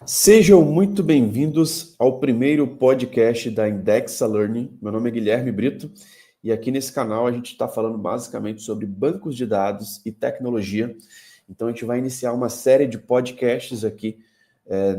Sejam muito bem-vindos ao primeiro podcast da Indexa Learning. Meu nome é Guilherme Brito e aqui nesse canal a gente está falando basicamente sobre bancos de dados e tecnologia. Então a gente vai iniciar uma série de podcasts aqui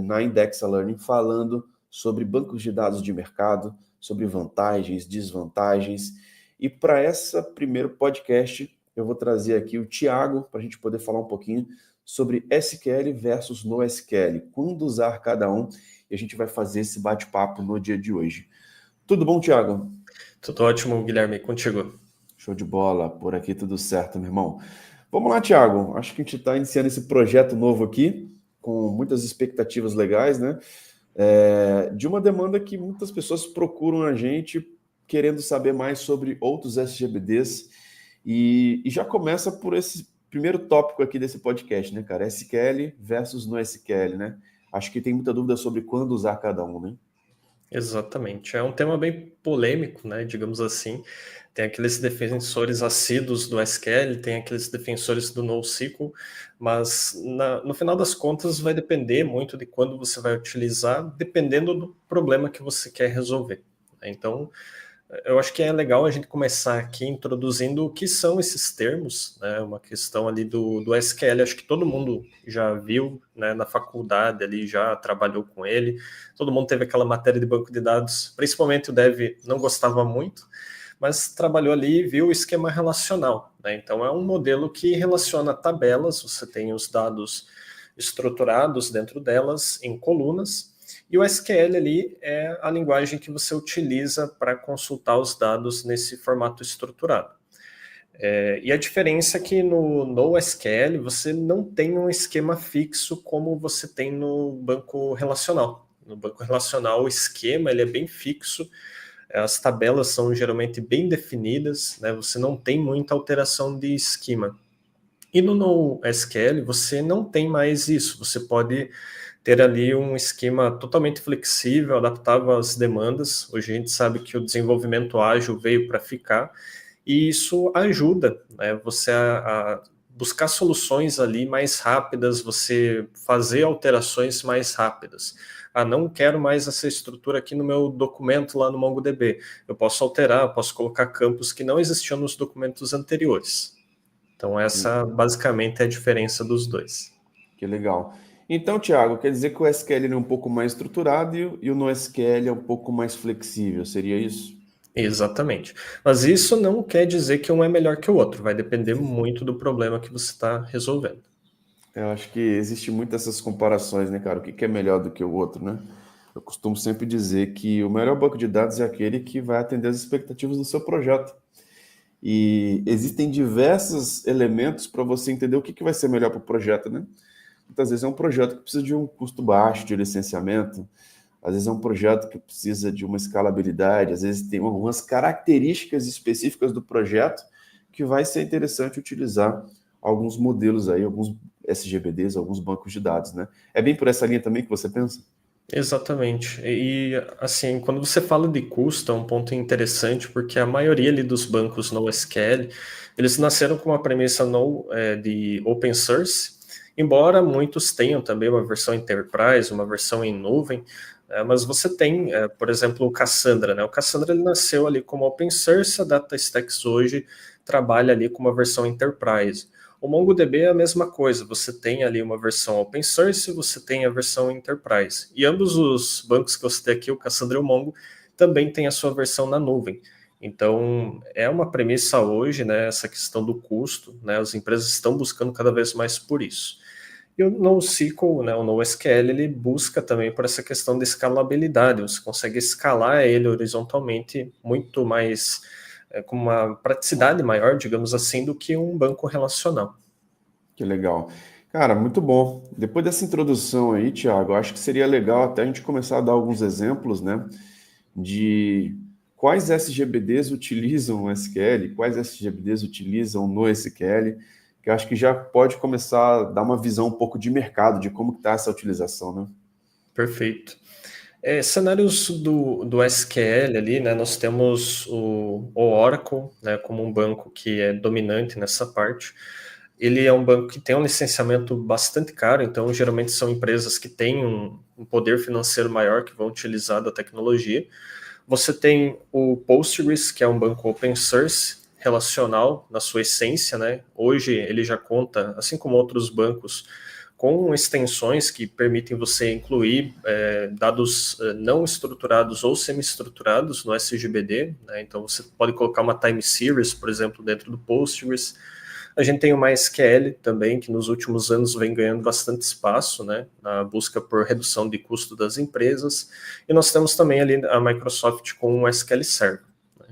na Indexa Learning falando sobre bancos de dados de mercado, sobre vantagens, desvantagens. E para esse primeiro podcast eu vou trazer aqui o Thiago para a gente poder falar um pouquinho sobre SQL versus NoSQL, quando usar cada um, e a gente vai fazer esse bate-papo no dia de hoje. Tudo bom, Thiago? Tudo ótimo, Guilherme, contigo. Show de bola, por aqui tudo certo, meu irmão. Vamos lá, Thiago, acho que a gente está iniciando esse projeto novo aqui, com muitas expectativas legais, né? De uma demanda que muitas pessoas procuram a gente, querendo saber mais sobre outros SGBDs, e já começa por esse primeiro tópico aqui desse podcast, né, cara? SQL versus NoSQL, né? Acho que tem muita dúvida sobre quando usar cada um, né? Exatamente. É um tema bem polêmico, né? Digamos assim. Tem aqueles defensores assíduos do SQL, tem aqueles defensores do NoSQL, mas no final das contas vai depender muito de quando você vai utilizar, dependendo do problema que você quer resolver. Então, eu acho que é legal a gente começar aqui introduzindo o que são esses termos, né? Uma questão ali do SQL, acho que todo mundo já viu, né, na faculdade ali, já trabalhou com ele, todo mundo teve aquela matéria de banco de dados, principalmente o Dev não gostava muito, mas trabalhou ali e viu o esquema relacional, né? Então é um modelo que relaciona tabelas, você tem os dados estruturados dentro delas em colunas, e o SQL ali é a linguagem que você utiliza para consultar os dados nesse formato estruturado. E a diferença é que no NoSQL você não tem um esquema fixo como você tem no banco relacional. No banco relacional o esquema ele é bem fixo, as tabelas são geralmente bem definidas, né? Você não tem muita alteração de esquema. E no NoSQL você não tem mais isso, você pode ter ali um esquema totalmente flexível, adaptável às demandas. Hoje a gente sabe que o desenvolvimento ágil veio para ficar, e isso ajuda, né, você a buscar soluções ali mais rápidas, você fazer alterações mais rápidas. Ah, não quero mais essa estrutura aqui no meu documento lá no MongoDB. Eu posso alterar, eu posso colocar campos que não existiam nos documentos anteriores. Então essa basicamente é a diferença dos dois. Que legal. Então, Thiago, quer dizer que o SQL é um pouco mais estruturado e o NoSQL é um pouco mais flexível, seria isso? Exatamente. Mas isso não quer dizer que um é melhor que o outro, vai depender muito do problema que você está resolvendo. Eu acho que existe muitas essas comparações, né, cara? O que é melhor do que o outro, né? Eu costumo sempre dizer que o melhor banco de dados é aquele que vai atender as expectativas do seu projeto. E existem diversos elementos para você entender o que vai ser melhor para o projeto, né? Muitas vezes é um projeto que precisa de um custo baixo de licenciamento, às vezes é um projeto que precisa de uma escalabilidade, às vezes tem algumas características específicas do projeto que vai ser interessante utilizar alguns modelos aí, alguns SGBDs, alguns bancos de dados, né? É bem por essa linha também que você pensa? Exatamente. E assim, quando você fala de custo, é um ponto interessante, porque a maioria ali dos bancos NoSQL, eles nasceram com uma premissa de open source, embora muitos tenham também uma versão enterprise, uma versão em nuvem, mas você tem, por exemplo, o Cassandra, né? O Cassandra ele nasceu ali como open source, a DataStax hoje trabalha ali com uma versão enterprise. O MongoDB é a mesma coisa, você tem ali uma versão open source, você tem a versão enterprise. E ambos os bancos que você tem aqui, o Cassandra e o Mongo, também tem a sua versão na nuvem. Então, é uma premissa hoje, né, essa questão do custo, né, as empresas estão buscando cada vez mais por isso. E o NoSQL, né, o NoSQL, ele busca também por essa questão de escalabilidade, você consegue escalar ele horizontalmente muito mais com uma praticidade maior, digamos assim, do que um banco relacional. Que legal. Cara, muito bom. Depois dessa introdução aí, Thiago, eu acho que seria legal até a gente começar a dar alguns exemplos, né, de quais SGBDs utilizam o SQL, quais SGBDs utilizam no SQL, que eu acho que já pode começar a dar uma visão um pouco de mercado, de como está essa utilização, né? Perfeito. Cenários do SQL ali, né, nós temos o Oracle, né, como um banco que é dominante nessa parte. ele é um banco que tem um licenciamento bastante caro, então geralmente são empresas que têm um poder financeiro maior que vão utilizar da tecnologia. Você tem o Postgres, que é um banco open source, relacional na sua essência, né? Hoje ele já conta, assim como outros bancos, com extensões que permitem você incluir dados não estruturados ou semi-estruturados no SGBD, né? Então você pode colocar uma time series, por exemplo, dentro do Postgres. A gente tem o MySQL também, que nos últimos anos vem ganhando bastante espaço, né, na busca por redução de custo das empresas. E nós temos também ali a Microsoft com o SQL Server. Né?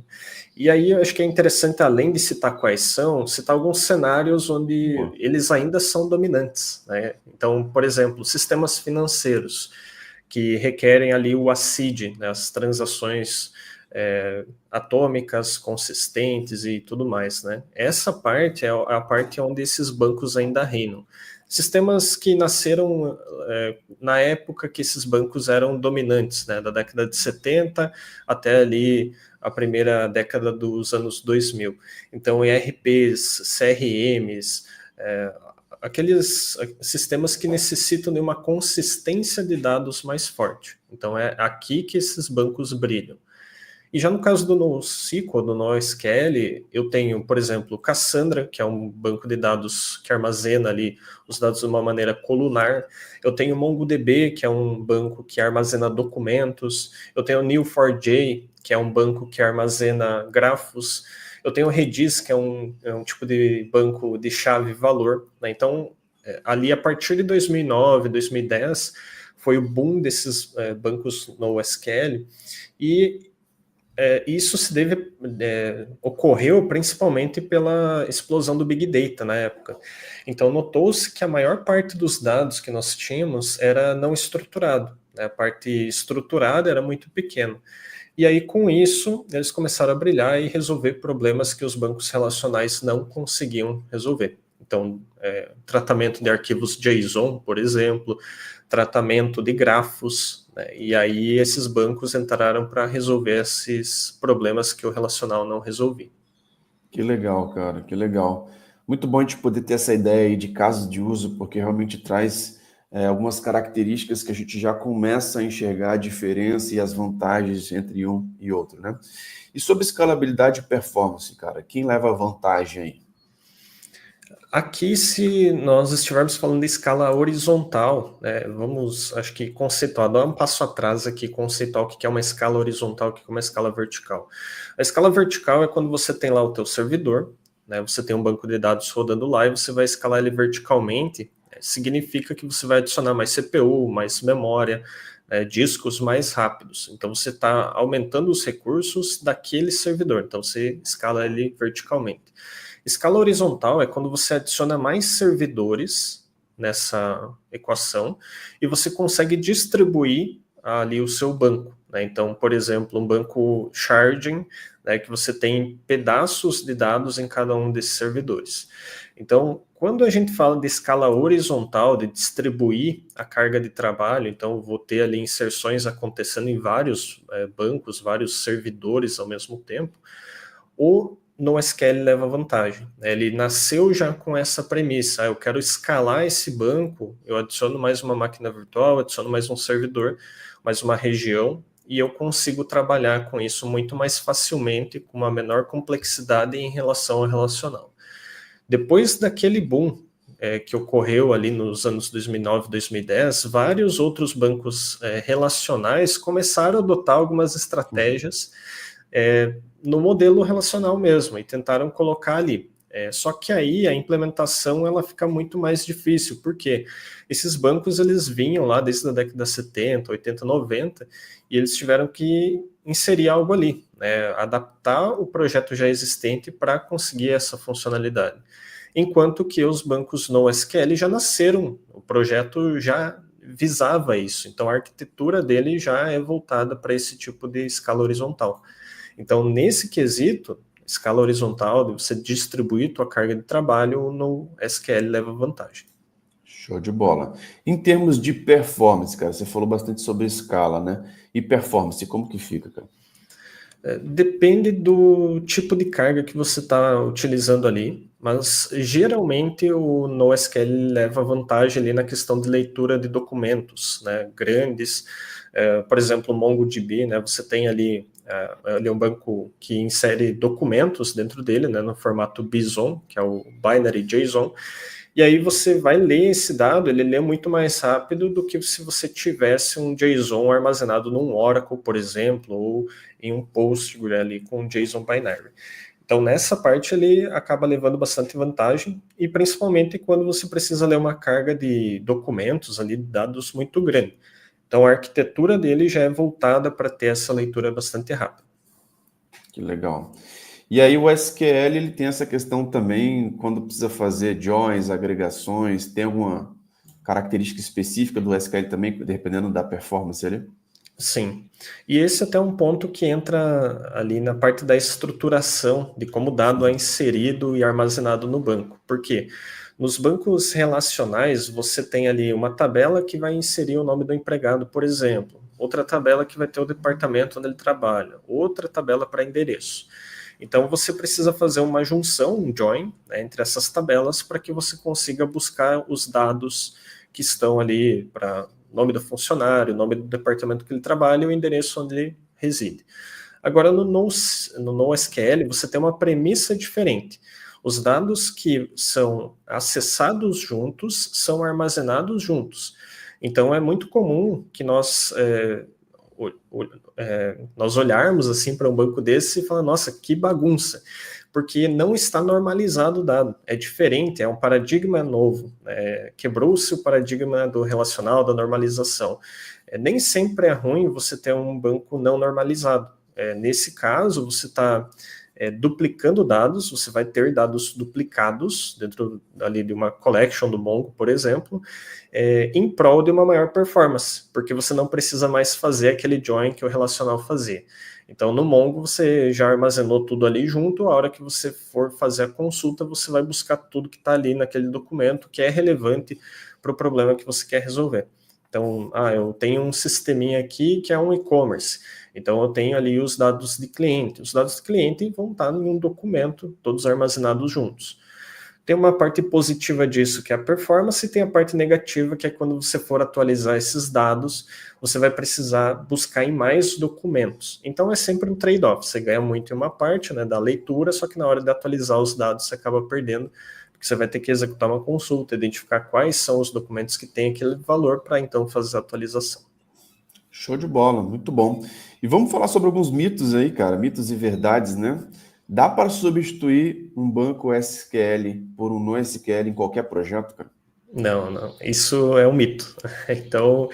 E aí eu acho que é interessante, além de citar quais são, citar alguns cenários onde eles ainda são dominantes. Né? Então, por exemplo, sistemas financeiros, que requerem ali o ACID, né, as transações atômicas, consistentes e tudo mais, né? Essa parte é a parte onde esses bancos ainda reinam. Sistemas que nasceram na época que esses bancos eram dominantes, né? Da década de 70 até ali a primeira década dos anos 2000. Então, ERPs, CRMs, aqueles sistemas que necessitam de uma consistência de dados mais forte. Então, é aqui que esses bancos brilham. E já no caso do NoSQL, do NoSQL, eu tenho, por exemplo, Cassandra, que é um banco de dados que armazena ali os dados de uma maneira colunar. Eu tenho MongoDB, que é um banco que armazena documentos. Eu tenho Neo4j, que é um banco que armazena grafos. Eu tenho Redis, que é um tipo de banco de chave-valor. Né? Então, ali a partir de 2009, 2010, foi o boom desses bancos NoSQL. E isso se ocorreu principalmente pela explosão do Big Data na época. Então, notou-se que a maior parte dos dados que nós tínhamos era não estruturado. Né? A parte estruturada era muito pequena. E aí, com isso, eles começaram a brilhar e resolver problemas que os bancos relacionais não conseguiam resolver. Então, tratamento de arquivos JSON, por exemplo, tratamento de grafos, né? E aí esses bancos entraram para resolver esses problemas que o relacional não resolvia. Que legal, cara, que legal. Muito bom a gente poder ter essa ideia aí de casos de uso, porque realmente traz algumas características que a gente já começa a enxergar a diferença e as vantagens entre um e outro, né? E sobre escalabilidade e performance, cara, quem leva a vantagem aí? Aqui, se nós estivermos falando de escala horizontal, né, vamos, acho que conceituar, dar um passo atrás aqui, conceituar o que é uma escala horizontal, o que é uma escala vertical. A escala vertical é quando você tem lá o teu servidor, né, você tem um banco de dados rodando lá e você vai escalar ele verticalmente, significa que você vai adicionar mais CPU, mais memória, discos mais rápidos. Então, você está aumentando os recursos daquele servidor, então você escala ele verticalmente. Escala horizontal é quando você adiciona mais servidores nessa equação e você consegue distribuir ali o seu banco. Né? Então, por exemplo, um banco sharding, né, que você tem pedaços de dados em cada um desses servidores. Então, quando a gente fala de escala horizontal, de distribuir a carga de trabalho, então vou ter ali inserções acontecendo em vários bancos, vários servidores ao mesmo tempo, o NoSQL leva vantagem. Ele nasceu já com essa premissa, eu quero escalar esse banco, eu adiciono mais uma máquina virtual, adiciono mais um servidor, mais uma região, e eu consigo trabalhar com isso muito mais facilmente, com uma menor complexidade em relação ao relacional. Depois daquele boom que ocorreu ali nos anos 2009, 2010, vários outros bancos relacionais começaram a adotar algumas estratégias no modelo relacional mesmo, e tentaram colocar ali. Só que aí a implementação ela fica muito mais difícil, porque esses bancos eles vinham lá desde a década de 70, 80, 90, e eles tiveram que inserir algo ali, né, adaptar o projeto já existente para conseguir essa funcionalidade. Enquanto que os bancos NoSQL já nasceram, o projeto já visava isso, então a arquitetura dele já é voltada para esse tipo de escala horizontal. Então, nesse quesito, escala horizontal, de você distribuir tua carga de trabalho, no SQL leva vantagem. Show de bola. Em termos de performance, cara, você falou bastante sobre escala, né? E performance, como que fica, cara? Depende do tipo de carga que você está utilizando ali, mas geralmente o NoSQL leva vantagem ali na questão de leitura de documentos, né, grandes. Por exemplo, o MongoDB, né, você tem ali um banco que insere documentos dentro dele, né, no formato BSON, que é o Binary JSON, e aí você vai ler esse dado, ele lê muito mais rápido do que se você tivesse um JSON armazenado num Oracle, por exemplo, ou em um Postgre ali com um JSON binary. Então, nessa parte, ele acaba levando bastante vantagem, e principalmente quando você precisa ler uma carga de documentos ali, dados muito grande. Então, a arquitetura dele já é voltada para ter essa leitura bastante rápida. Que legal. E aí o SQL ele tem essa questão também, quando precisa fazer joins, agregações, tem alguma característica específica do SQL também, dependendo da performance ali? Sim, e esse até é um ponto que entra ali na parte da estruturação, de como o dado é inserido e armazenado no banco. Por quê? Nos bancos relacionais, você tem ali uma tabela que vai inserir o nome do empregado, por exemplo, outra tabela que vai ter o departamento onde ele trabalha, outra tabela para endereço. Então, você precisa fazer uma junção, um join, né, entre essas tabelas para que você consiga buscar os dados que estão ali para nome do funcionário, nome do departamento que ele trabalha e o endereço onde ele reside. Agora, no NoSQL, você tem uma premissa diferente. Os dados que são acessados juntos são armazenados juntos. Então, é muito comum que nós olharmos assim para um banco desse e falar, nossa, que bagunça, porque não está normalizado o dado, é diferente, é um paradigma novo, quebrou-se o paradigma do relacional, da normalização. Nem sempre é ruim você ter um banco não normalizado. Nesse caso, você está duplicando dados, você vai ter dados duplicados dentro ali de uma collection do Mongo, por exemplo, em prol de uma maior performance, porque você não precisa mais fazer aquele join que o relacional fazia. Então, no Mongo, você já armazenou tudo ali junto, a hora que você for fazer a consulta, você vai buscar tudo que está ali naquele documento, que é relevante para o problema que você quer resolver. Então, eu tenho um sisteminha aqui que é um e-commerce. Então, eu tenho ali os dados de cliente. Os dados de cliente vão estar em um documento, todos armazenados juntos. Tem uma parte positiva disso, que é a performance, e tem a parte negativa, que é quando você for atualizar esses dados, você vai precisar buscar em mais documentos. Então, é sempre um trade-off. Você ganha muito em uma parte, né, da leitura, só que na hora de atualizar os dados, você acaba perdendo, porque você vai ter que executar uma consulta, identificar quais são os documentos que têm aquele valor para, então, fazer a atualização. Show de bola, muito bom. E vamos falar sobre alguns mitos aí, cara, mitos e verdades, né? Dá para substituir um banco SQL por um NoSQL em qualquer projeto, cara? Não, isso é um mito. Então,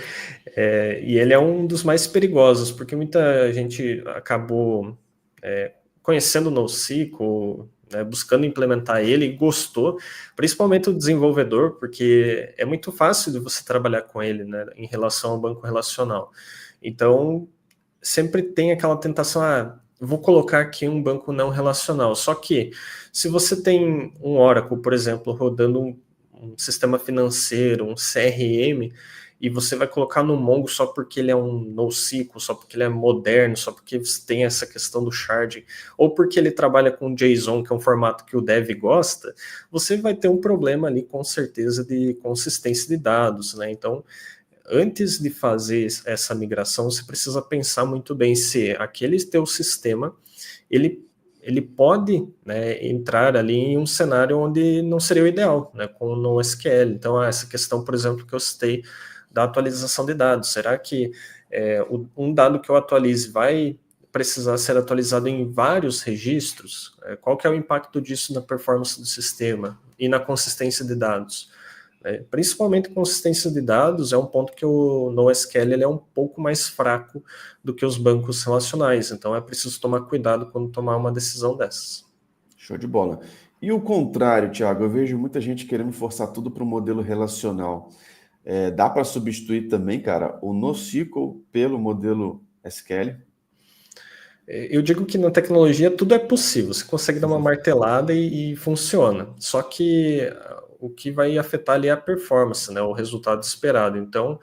e ele é um dos mais perigosos, porque muita gente acabou conhecendo o NoSQL, né, buscando implementar ele e gostou, principalmente o desenvolvedor, porque é muito fácil de você trabalhar com ele, né, em relação ao banco relacional. Então, sempre tem aquela tentação, vou colocar aqui um banco não relacional. Só que, se você tem um Oracle, por exemplo, rodando um sistema financeiro, um CRM, e você vai colocar no Mongo só porque ele é um NoSQL, só porque ele é moderno, só porque você tem essa questão do sharding, ou porque ele trabalha com JSON, que é um formato que o dev gosta, você vai ter um problema ali, com certeza, de consistência de dados, né? Então, antes de fazer essa migração, você precisa pensar muito bem se aquele teu sistema, ele pode, né, entrar ali em um cenário onde não seria o ideal, né, com o NoSQL. Então, essa questão, por exemplo, que eu citei da atualização de dados, será que um dado que eu atualize vai precisar ser atualizado em vários registros? Qual que é o impacto disso na performance do sistema e na consistência de dados? Principalmente consistência de dados é um ponto que o NoSQL ele é um pouco mais fraco do que os bancos relacionais, então é preciso tomar cuidado quando tomar uma decisão dessas. Show de bola. E o contrário, Thiago, eu vejo muita gente querendo forçar tudo para o modelo relacional. Dá para substituir também, cara, o NoSQL pelo modelo SQL? Eu digo que na tecnologia tudo é possível, você consegue dar uma martelada e funciona. Só que o que vai afetar ali é a performance, né, o resultado esperado. Então,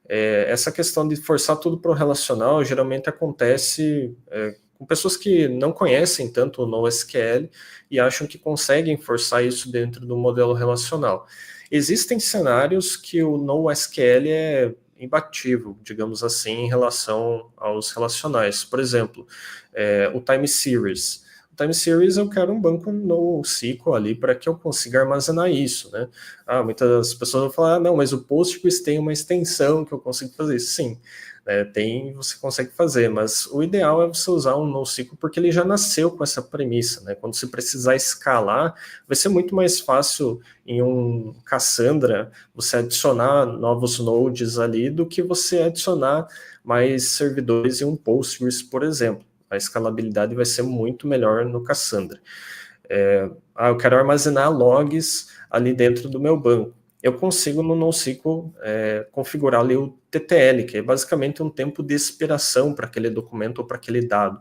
essa questão de forçar tudo para o relacional geralmente acontece com pessoas que não conhecem tanto o NoSQL e acham que conseguem forçar isso dentro do modelo relacional. Existem cenários que o NoSQL é imbatível, digamos assim, em relação aos relacionais. Por exemplo, o time series. O time series eu quero um banco NoSQL ali para que eu consiga armazenar isso, né? Muitas pessoas vão falar, não, mas o Postgres tem uma extensão que eu consigo fazer isso. Sim, você consegue fazer, mas o ideal é você usar um NoSQL porque ele já nasceu com essa premissa, né? Quando você precisar escalar, vai ser muito mais fácil em um Cassandra você adicionar novos nodes ali do que você adicionar mais servidores em um Postgres, por exemplo. A escalabilidade vai ser muito melhor no Cassandra. Eu quero armazenar logs ali dentro do meu banco. Eu consigo no NoSQL configurar ali o TTL, que é basicamente um tempo de expiração para aquele documento ou para aquele dado.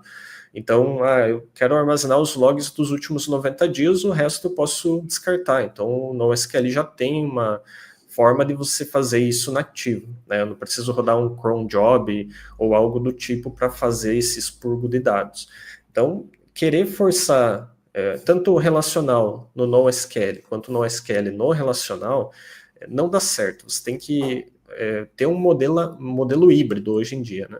Então, eu quero armazenar os logs dos últimos 90 dias, o resto eu posso descartar. Então, o NoSQL já tem uma forma de você fazer isso nativo, né? Eu não preciso rodar um cron job ou algo do tipo para fazer esse expurgo de dados. Então, querer forçar tanto o relacional no NoSQL quanto o NoSQL no relacional não dá certo. Você tem que ter um modelo híbrido hoje em dia, né?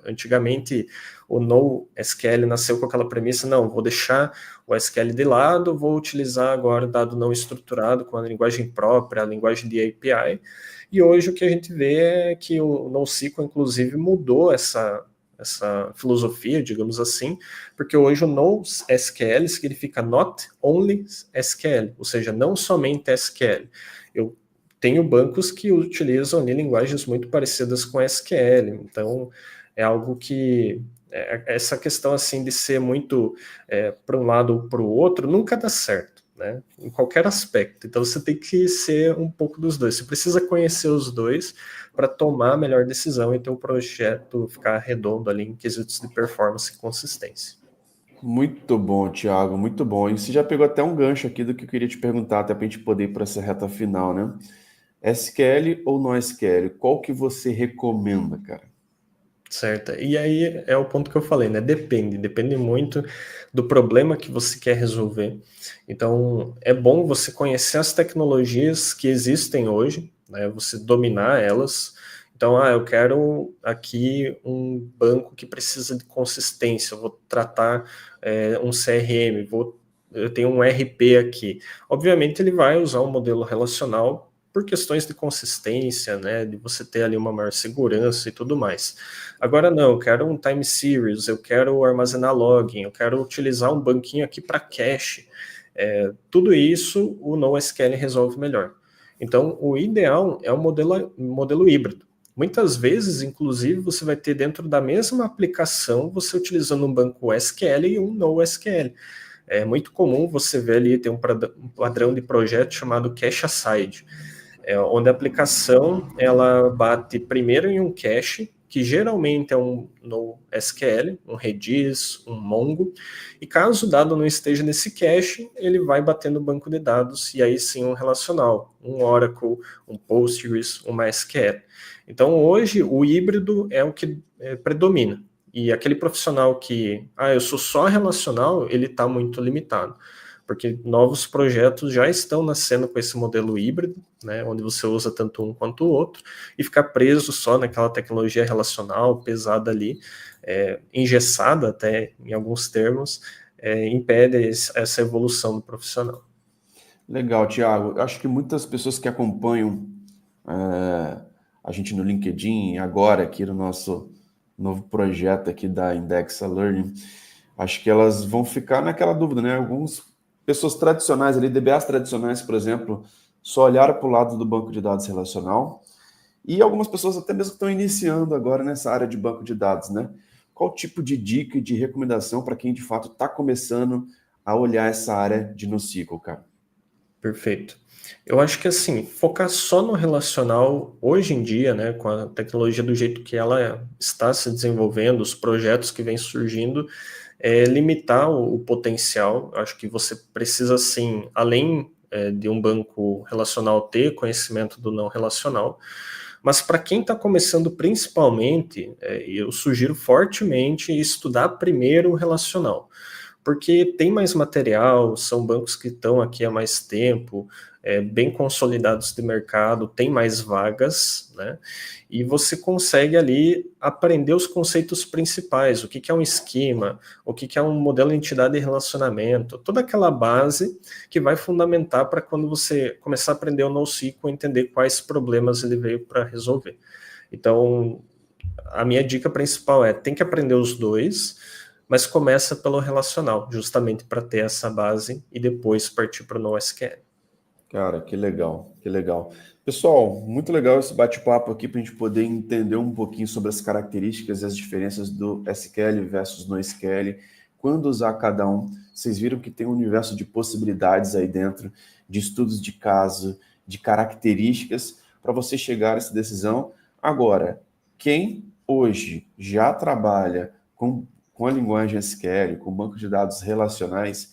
Antigamente o NoSQL nasceu com aquela premissa, não, vou deixar o SQL de lado, vou utilizar agora dado não estruturado com a linguagem própria, a linguagem de API, e hoje o que a gente vê é que o NoSQL inclusive mudou essa filosofia, digamos assim, porque hoje o NoSQL significa Not Only SQL, ou seja, não somente SQL. Eu tenho bancos que utilizam ali linguagens muito parecidas com SQL, então é algo que essa questão assim de ser muito para um lado ou para o outro nunca dá certo, né? Em qualquer aspecto. Então você tem que ser um pouco dos dois. Você precisa conhecer os dois para tomar a melhor decisão e ter o projeto ficar redondo ali em quesitos de performance e consistência. Muito bom, Thiago, muito bom. E você já pegou até um gancho aqui do que eu queria te perguntar, até para a gente poder ir para essa reta final, né? SQL ou NoSQL? Qual que você recomenda, cara? Certo. E aí é o ponto que eu falei, né? Depende muito do problema que você quer resolver. Então, é bom você conhecer as tecnologias que existem hoje, né? Você dominar elas. Então, eu quero aqui um banco que precisa de consistência, eu vou tratar um CRM, eu tenho um RP aqui. Obviamente, ele vai usar um modelo relacional por questões de consistência, né? De você ter ali uma maior segurança e tudo mais. Agora não, eu quero um time series, eu quero armazenar login, eu quero utilizar um banquinho aqui para cache. Tudo isso o NoSQL resolve melhor. Então, o ideal é um modelo híbrido. Muitas vezes, inclusive, você vai ter dentro da mesma aplicação, você utilizando um banco SQL e um NoSQL. É muito comum você ver ali, tem um padrão de projeto chamado cache aside, onde a aplicação ela bate primeiro em um cache, que geralmente é um NoSQL, um Redis, um Mongo, e caso o dado não esteja nesse cache, ele vai bater no banco de dados, e aí sim um relacional, um Oracle, um Postgres, um MySQL. Então hoje o híbrido é o que predomina, e aquele profissional que, eu sou só relacional, ele está muito limitado, porque novos projetos já estão nascendo com esse modelo híbrido, né, onde você usa tanto um quanto o outro, e ficar preso só naquela tecnologia relacional pesada ali, engessada até em alguns termos, impede essa evolução do profissional. Legal, Thiago. Eu acho que muitas pessoas que acompanham a gente no LinkedIn, agora aqui no nosso novo projeto aqui da Indexa Learning, acho que elas vão ficar naquela dúvida, né? Algumas pessoas tradicionais ali, DBAs tradicionais, por exemplo, só olharam para o lado do banco de dados relacional, e algumas pessoas até mesmo estão iniciando agora nessa área de banco de dados, né? Qual tipo de dica e de recomendação para quem de fato está começando a olhar essa área de NoSQL, cara? Perfeito. Eu acho que assim, focar só no relacional hoje em dia, né, com a tecnologia do jeito que ela está se desenvolvendo, os projetos que vêm surgindo, é limitar o potencial. Eu acho que você precisa, assim, além de um banco relacional ter conhecimento do não relacional, Mas para quem está começando principalmente, eu sugiro fortemente estudar primeiro o relacional, porque tem mais material, são bancos que estão aqui há mais tempo, bem consolidados de mercado, tem mais vagas, né? E você consegue ali aprender os conceitos principais, o que que é um esquema, o que que é um modelo de entidade e relacionamento, toda aquela base que vai fundamentar para quando você começar a aprender o NoSQL, entender quais problemas ele veio para resolver. Então, a minha dica principal tem que aprender os dois, mas começa pelo relacional, justamente para ter essa base e depois partir para o NoSQL. Cara, que legal, que legal. Pessoal, muito legal esse bate-papo aqui para a gente poder entender um pouquinho sobre as características e as diferenças do SQL versus NoSQL, quando usar cada um. Vocês viram que tem um universo de possibilidades aí dentro, de estudos de caso, de características, para você chegar a essa decisão. Agora, quem hoje já trabalha com a linguagem SQL, com banco de dados relacionais,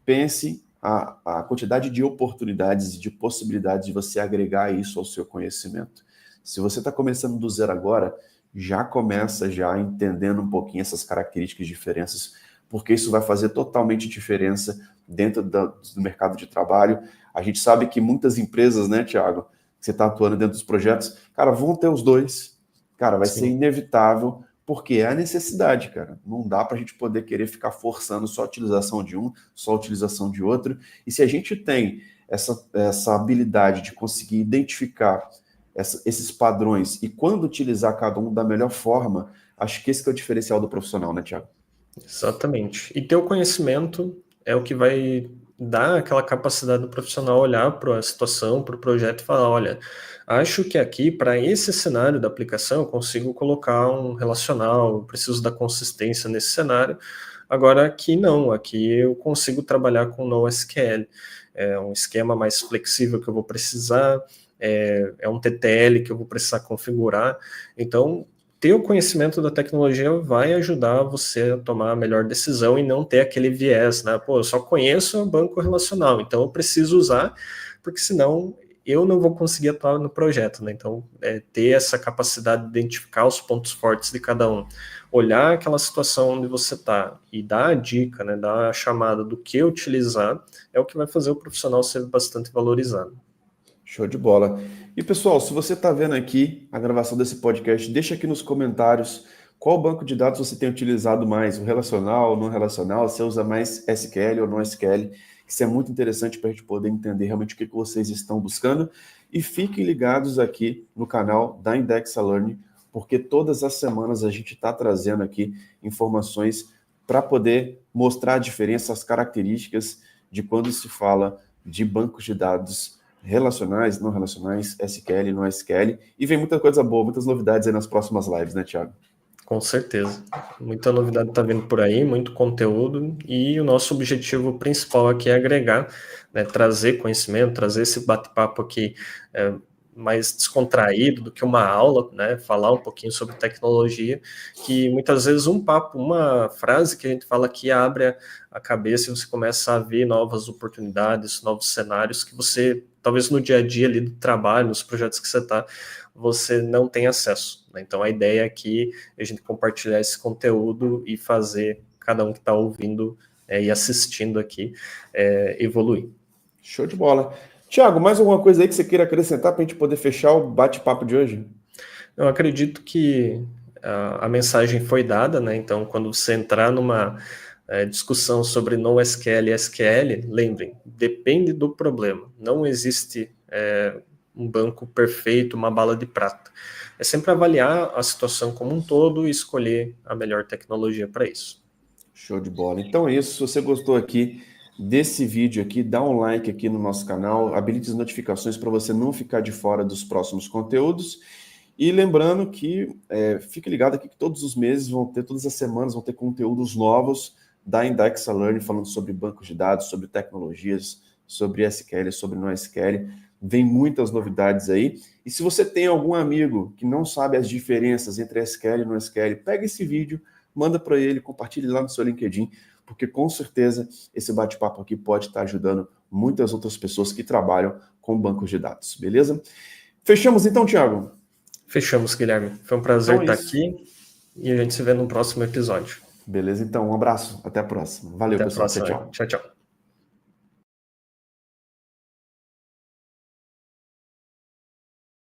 pense a quantidade de oportunidades e de possibilidades de você agregar isso ao seu conhecimento. Se você está começando do zero agora, já começa já entendendo um pouquinho essas características e diferenças, porque isso vai fazer totalmente diferença dentro do mercado de trabalho. A gente sabe que muitas empresas, né, Thiago, que você está atuando dentro dos projetos, cara, vão ter os dois. Cara, vai ser inevitável, porque é a necessidade, cara. Não dá para a gente poder querer ficar forçando só a utilização de um, só a utilização de outro. E se a gente tem essa habilidade de conseguir identificar esses padrões e quando utilizar cada um da melhor forma, acho que esse que é o diferencial do profissional, né, Thiago? Exatamente. E ter o conhecimento é o que vai dar aquela capacidade do profissional olhar para a situação, para o projeto e falar, olha, acho que aqui, para esse cenário da aplicação, eu consigo colocar um relacional, eu preciso da consistência nesse cenário. Agora aqui não, aqui eu consigo trabalhar com NoSQL. É um esquema mais flexível que eu vou precisar, é um TTL que eu vou precisar configurar. Então, ter o conhecimento da tecnologia vai ajudar você a tomar a melhor decisão e não ter aquele viés, né? Pô, eu só conheço o banco relacional, então eu preciso usar, porque senão eu não vou conseguir atuar no projeto, né? Então, ter essa capacidade de identificar os pontos fortes de cada um, olhar aquela situação onde você está e dar a dica, né? Dar a chamada do que utilizar, é o que vai fazer o profissional ser bastante valorizado. Show de bola. E pessoal, se você está vendo aqui a gravação desse podcast, deixa aqui nos comentários qual banco de dados você tem utilizado mais, o relacional, o não relacional, você usa mais SQL ou não SQL. Isso é muito interessante para a gente poder entender realmente o que vocês estão buscando. E fiquem ligados aqui no canal da Indexa Learning, porque todas as semanas a gente está trazendo aqui informações para poder mostrar a diferença, as características de quando se fala de bancos de dados relacionais, não relacionais, SQL, não SQL, e vem muita coisa boa, muitas novidades aí nas próximas lives, né, Thiago? Com certeza. Muita novidade está vindo por aí, muito conteúdo, e o nosso objetivo principal aqui é agregar, né, trazer conhecimento, trazer esse bate-papo aqui mais descontraído do que uma aula, né, falar um pouquinho sobre tecnologia, que muitas vezes um papo, uma frase que a gente fala aqui abre a cabeça e você começa a ver novas oportunidades, novos cenários que você, talvez no dia a dia ali do trabalho, nos projetos que você está, você não tem acesso, né? Então a ideia aqui é a gente compartilhar esse conteúdo e fazer cada um que está ouvindo e assistindo aqui evoluir. Show de bola. Thiago, mais alguma coisa aí que você queira acrescentar para a gente poder fechar o bate-papo de hoje? Eu acredito que a mensagem foi dada, né? Então, quando você entrar numa discussão sobre NoSQL e SQL, lembrem, depende do problema. Não existe um banco perfeito, uma bala de prata. É sempre avaliar a situação como um todo e escolher a melhor tecnologia para isso. Show de bola. Então é isso. Se você gostou aqui desse vídeo aqui, dá um like aqui no nosso canal, habilite as notificações para você não ficar de fora dos próximos conteúdos. E lembrando que fique ligado aqui que todos os meses vão ter, todas as semanas vão ter conteúdos novos da Indexa Learning falando sobre bancos de dados, sobre tecnologias, sobre SQL, sobre NoSQL. Vem muitas novidades aí. E se você tem algum amigo que não sabe as diferenças entre SQL e NoSQL, pega esse vídeo, manda para ele, compartilhe lá no seu LinkedIn, porque com certeza esse bate-papo aqui pode estar ajudando muitas outras pessoas que trabalham com bancos de dados, beleza? Fechamos então, Thiago? Fechamos, Guilherme. Foi um prazer Então é estar isso. aqui e a gente se vê no próximo episódio. Beleza, então, um abraço. Até a próxima. Valeu, Até a pessoal. Tchau, próxima. tchau. Tchau, tchau.